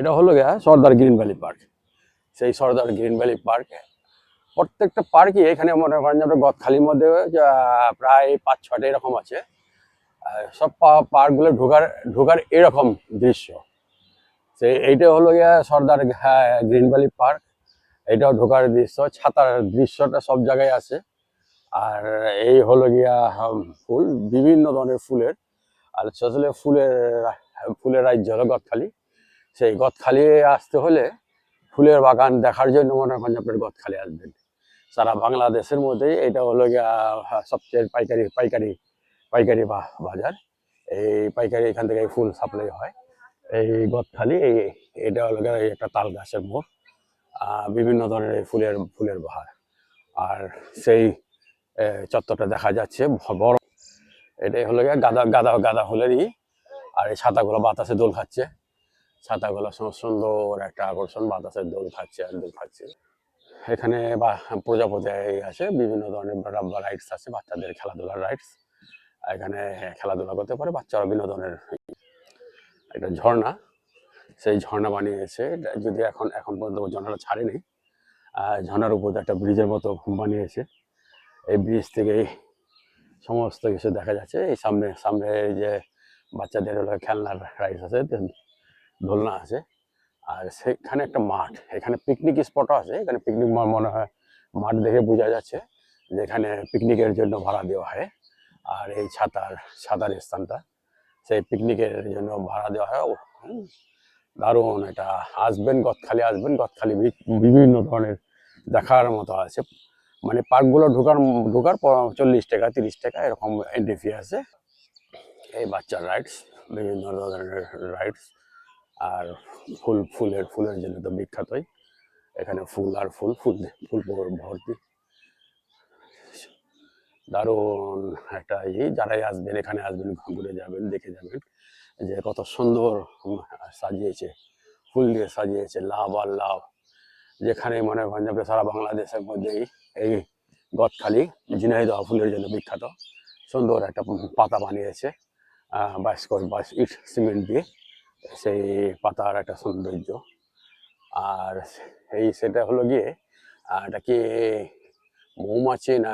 এটা হলো গিয়া সর্দার গ্রিন ভ্যালি পার্ক। সেই সর্দার গ্রিন ভ্যালি পার্কে প্রত্যেকটা পার্কই এখানে মনে করেন যে গদখালির মধ্যে প্রায় 5-6টা এরকম আছে। সব পার্কগুলো ঢোকার ঢোকার এরকম দৃশ্য। এইটা হলো গিয়া সর্দার গ্রিন ভ্যালি পার্ক। এটাও ঢোকার দৃশ্য, ছাতার দৃশ্যটা সব জায়গায় আছে। আর এই হলো গিয়া ফুল, বিভিন্ন ধরনের ফুলের। আর আসলে ফুলের রাজ্য হলো গদখালি। সেই গদখালি আসতে হলে ফুলের বাগান দেখার জন্য মনে করেন আপনার গদখালি আসবেন। সারা বাংলাদেশের মধ্যে এটা হলো গিয়া সবচেয়ে পাইকারি বাজার। এই পাইকারি এখান থেকে ফুল সাপ্লাই হয়। এই গদখালি এটা হলো গিয়া একটা তাল গাছের মোড়। বিভিন্ন ধরনের ফুলের বাহার। আর সেই চত্বরটা দেখা যাচ্ছে বড়। এটাই হলো গিয়া গাঁদা গাঁদা গাঁদা ফুলেরই। আর এই ছাতাগুলো বাতাসে দোল খাচ্ছে। ছাতাগুলো সুন্দর একটা আকর্ষণ, বাতাসের দোল খাচ্ছে আর দোল খাচ্ছে। এখানে প্রজাপতি আছে, বিভিন্ন ধরনের রাইডস আছে, বাচ্চাদের খেলাধুলার রাইডস। এখানে খেলাধুলা করতে পারে বাচ্চারা, বিনোদনের একটা ঝর্ণা। সেই ঝর্ণা বানিয়েছে, যদি এখন পর্যন্ত ঝর্ণাটা ছাড়েনি। ঝর্ণার উপর একটা ব্রিজের মতো বানিয়েছে। এই ব্রিজ থেকে সমস্ত কিছু দেখা যাচ্ছে। এই সামনে যে বাচ্চাদের হলো খেলনার রাইডস আছে, দোলনা আছে। আর সেখানে একটা মাঠ, এখানে পিকনিক স্পটও আছে। এখানে পিকনিক মনে হয়, মাঠ দেখে বোঝা যাচ্ছে যেখানে পিকনিকের জন্য ভাড়া দেওয়া হয়। আর এই ছাতার স্থানটা সেই পিকনিকের জন্য ভাড়া দেওয়া হয়। দারুণ এটা। গদখালি বিভিন্ন ধরনের দেখার মতো আছে। মানে পার্কগুলো ঢোকার পর 40 টাকা 30 টাকা এরকম এন্ট্রি ফি আছে। এই বাচ্চার রাইডস, বিভিন্ন ধরনের রাইডস। আর ফুলের জন্য তো বিখ্যাতই। এখানে ফুল আর ফুল ফুল ফুল ভর্তি। দারুণ একটা যারাই আসবেন এখানে আসবেন, ঘুরে যাবেন, দেখে যাবেন যে কত সুন্দর সাজিয়েছে, ফুল দিয়ে সাজিয়েছে, লাভ আর লাভ। যেখানে মনে করেন যে সারা বাংলাদেশের মধ্যেই এই গদখালি ঝিনাইদহ ফুলের জন্য বিখ্যাত। সুন্দর একটা পাতা বানিয়েছে 22 ইট সিমেন্ট দিয়ে। সেই পাতার একটা সৌন্দর্য। আর সেটা হলো গিয়ে এটা কি মৌমাছি না,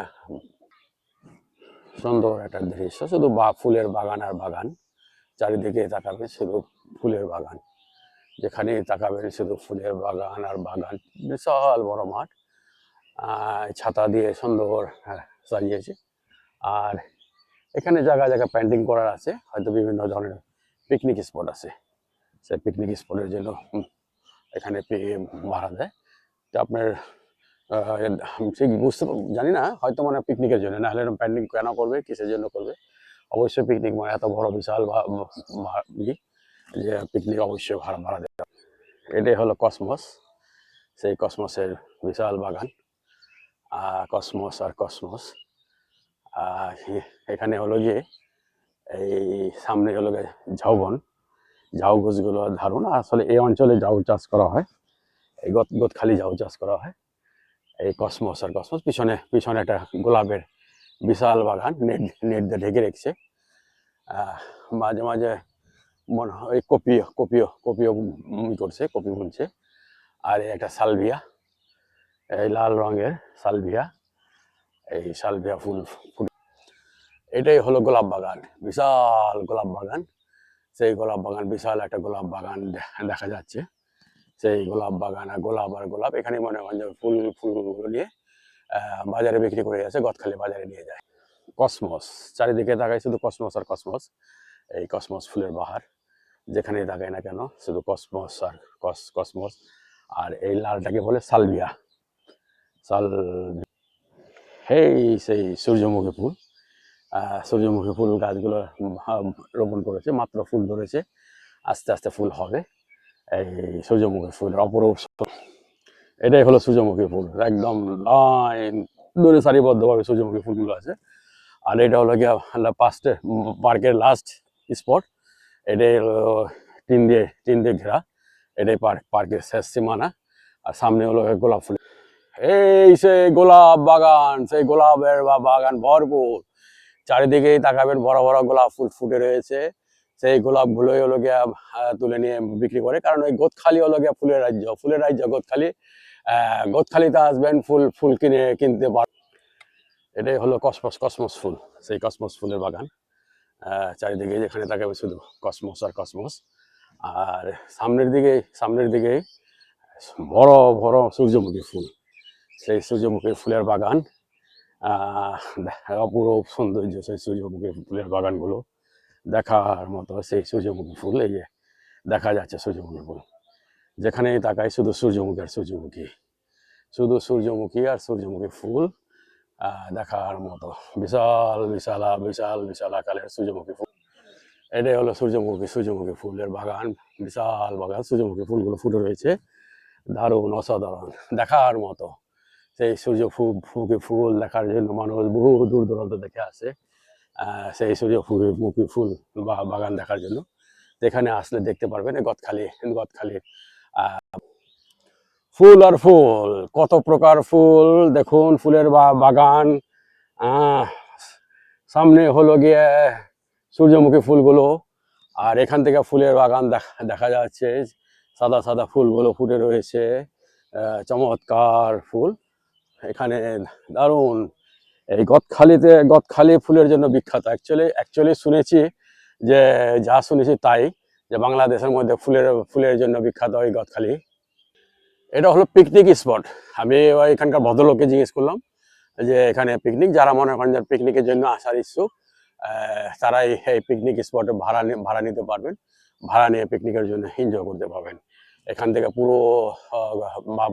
সুন্দর একটা দৃশ্য। শুধু ফুলের বাগান আর বাগান, চারিদিকে তাকাবে শুধু ফুলের বাগান। যেখানে তাকাবেন শুধু ফুলের বাগান আর বাগান। বিশাল বড় মাঠ, ছাতা দিয়ে সুন্দর সাজিয়েছে। আর এখানে জায়গা পেন্টিং করার আছে, হয়তো বিভিন্ন ধরনের পিকনিক স্পট আছে। সেই পিকনিক স্পটের জন্য এখানে ভাড়া দেয়। তো আপনার ঠিক জানি না, হয়তো মানে পিকনিকের জন্য, না হলে পেন্টিং কেন করবে, কিসের জন্য করবে। অবশ্যই পিকনিক মানে এত বড় বিশাল যে পিকনিক অবশ্যই ভাড়া দেবে। এটাই হলো কসমস। সেই কসমসের বিশাল বাগান। কসমস আর কসমস। এখানে হলো গিয়ে এই সামনে হলো গিয়ে ঝাউবন। ঝাউ গাছগুলো ধারণ। আসলে এই অঞ্চলে ঝাউ চাষ করা হয়, এই গদখালি ঝাউ চাষ করা হয়। এই কসমস আর কসমস, পিছনে একটা গোলাপের বিশাল বাগান, নেট দিয়ে ঢেকে রেখেছে। মাঝে মাঝে মনে হয় কপিও করছে, কপি বুনছে। আর একটা সালভিয়া, এই লাল রঙের সালভিয়া, এই সালভিয়া ফুল। এটাই হলো গোলাপ বাগান, বিশাল গোলাপ বাগান। সেই গোলাপ বাগান, বিশাল একটা গোলাপ বাগান দেখা যাচ্ছে। সেই গোলাপ বাগান আর গোলাপ এখানে মনে হয় যে ফুলগুলো নিয়ে বাজারে বিক্রি করে যাচ্ছে, গদখালি বাজারে নিয়ে যায়। কসমস, চারিদিকে তাকাই শুধু কসমস আর কসমস। এই কসমস ফুলের বাহার, যেখানেই তাকাই না কেন শুধু কসমস আর কসমস। আর এই লালটাকে বলে সালভিয়া। সেই সূর্যমুখী ফুল। সূর্যমুখী ফুল গাছগুলো রোপণ করেছে, মাত্র ফুল ধরেছে, আস্তে আস্তে ফুল হবে। এই সূর্যমুখী ফুলের অপরূপ। এটাই হলো সূর্যমুখী ফুল, একদম লাইন ধরে সারিবদ্ধভাবে সূর্যমুখী ফুলগুলো আছে। আর এটা হলো গিয়ে পার্কের লাস্ট স্পট। এটাই টিন দিয়ে ঘেরা। এটাই পার্কের শেষ সীমানা। আর সামনে হলো গোলাপ ফুল। এই সেই গোলাপ বাগান, সেই গোলাপের বাগান ভরপুর। চারিদিকেই তাকাবেন বড় বড় গোলাপ ফুল ফুটে রয়েছে। সেই গোলাপগুলোই হলো গিয়া তুলে নিয়ে বিক্রি করে, কারণ ওই গোদখালি হলো গিয়া ফুলের রাজ্য গোদখালি। গোদখালিতে আসবেন, ফুল ফুল কিনতে পার। এটাই হলো কসমস কসমস ফুল, সেই কসমস ফুলের বাগান। চারিদিকে যেখানে তাকাবে শুধু কসমস আর কসমস। আর সামনের দিকে বড় বড় সূর্যমুখী ফুল, সেই সূর্যমুখী ফুলের বাগান। অপূরূপ সৌন্দর্য সেই সূর্যমুখী ফুলের বাগানগুলো, দেখার মতো সেই সূর্যমুখী ফুল। এই যে দেখা যাচ্ছে সূর্যমুখী ফুল, যেখানেই তাকাই শুধু সূর্যমুখী আর সূর্যমুখী, শুধু সূর্যমুখী আর সূর্যমুখী ফুল। দেখার মতো বিশাল বিশাল বিশাল বিশাল আকারের সূর্যমুখী ফুল। এটাই হলো সূর্যমুখী ফুলের বাগান, বিশাল বাগান। সূর্যমুখী ফুলগুলো ফুটে রয়েছে, দারুণ অসাধারণ, দেখার মতো। সেই সূর্যমুখী ফুল দেখার জন্য মানুষ বহু দূর দূরান্ত থেকে আসে, সেই সূর্যমুখী ফুল বাগান দেখার জন্য। এখানে আসলে দেখতে পারবেন গদখালি ফুল আর ফুল, কত প্রকার ফুল দেখুন, ফুলের বাগান। আহ সামনে হলো গিয়ে সূর্যমুখী ফুলগুলো, আর এখান থেকে ফুলের বাগান দেখা যাচ্ছে। সাদা সাদা ফুলগুলো ফুটে রয়েছে, চমৎকার ফুল এখানে, দারুণ। এই গদখালি ফুলের জন্য বিখ্যাত। অ্যাকচুয়ালি শুনেছি যে, যা শুনেছি তাই, যে বাংলাদেশের মধ্যে ফুলের জন্য বিখ্যাত ওই গদখালি। এটা হলো পিকনিক স্পট। আমি এখানকার ভদ্রলোককে জিজ্ঞেস করলাম যে এখানে পিকনিক, যারা মনে করেন যে পিকনিকের জন্য আসার ইচ্ছুক, তারাই এই পিকনিক স্পটে ভাড়া নিতে পারবেন। ভাড়া নিয়ে পিকনিকের জন্য এনজয় করতে পারবেন। এখান থেকে পুরো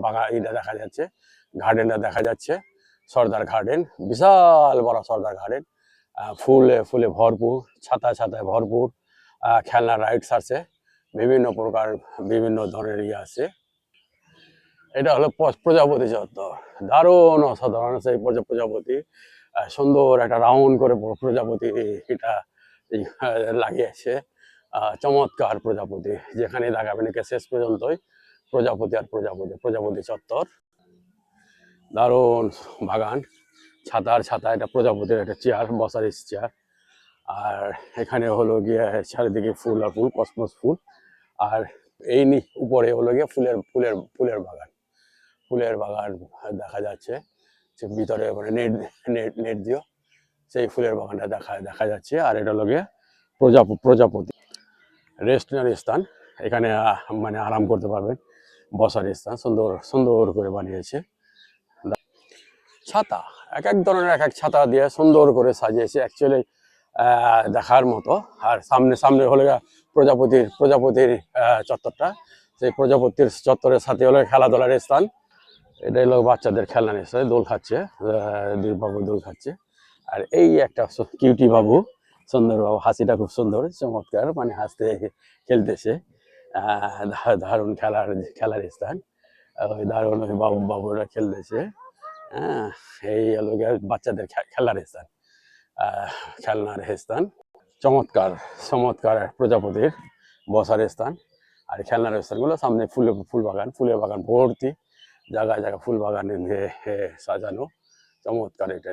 বাগান এটা দেখা যাচ্ছে, গার্ডেনটা দেখা যাচ্ছে, সর্দার গার্ডেন, বিশাল বড় সর্দার গার্ডেন। ফুলে ফুলে ভরপুর, ছাতায় ভরপুর। খেলনা রাইডস আছে, বিভিন্ন প্রকার, বিভিন্ন ধরনের ইয়ে আছে। এটা হলো প্রজাপতি চত্বর, দারুণ অসাধারণ সেই প্রজাপতি। সুন্দর একটা রাউন্ড করে প্রজাপতি এটা লাগিয়েছে। চমৎকার প্রজাপতি, যেখানে লাগাবেন একে শেষ পর্যন্তই প্রজাপতি আর প্রজাপতি চত্বর। দারুণ বাগান, ছাতা, এটা প্রজাপতির একটা চেয়ার, বসার চেয়ার। আর এখানে হলো গিয়ে চারিদিকে ফুল আর ফুল, কসমস ফুল। আর এই উপরে হলো গিয়ে ফুলের বাগান, দেখা যাচ্ছে। ভিতরে মানে নেট দিও, সেই ফুলের বাগানটা দেখা যাচ্ছে। আর এটা হলো গিয়ে প্রজাপতি রেস্টুরেন্ট স্থান। এখানে মানে আরাম করতে পারবেন, বসার স্থান সুন্দর সুন্দর করে বানিয়েছে। ছাতা, এক এক ধরনের এক এক ছাতা দিয়ে সুন্দর করে সাজিয়েছে, অ্যাকচুয়ালি দেখার মতো। আর সামনে হলো প্রজাপতির চত্বরটা, সেই প্রজাপতির চত্বরের সাথে হলো খেলাধুলার স্থান। এটাই হলো বাচ্চাদের খেলনা নিচ্ছে, দোল খাচ্ছে, বাবু দোল খাচ্ছে। আর এই একটা কিউটি বাবু, সুন্দর বাবু, হাসিটা খুব সুন্দর, চমৎকার, মানে হাসতে খেলতেছে। দারুণ খেলার স্থান, ওই দারুণ ওই বাবুরা খেলতেছে। হ্যাঁ, এই হলো বাচ্চাদের খেলনার স্থান। চমৎকার প্রজাপতির বসার স্থান। আর খেলনার স্থানগুলো সামনে ফুলের বাগান ভর্তি, জায়গায় ফুল বাগানে সাজানো, চমৎকার এটা।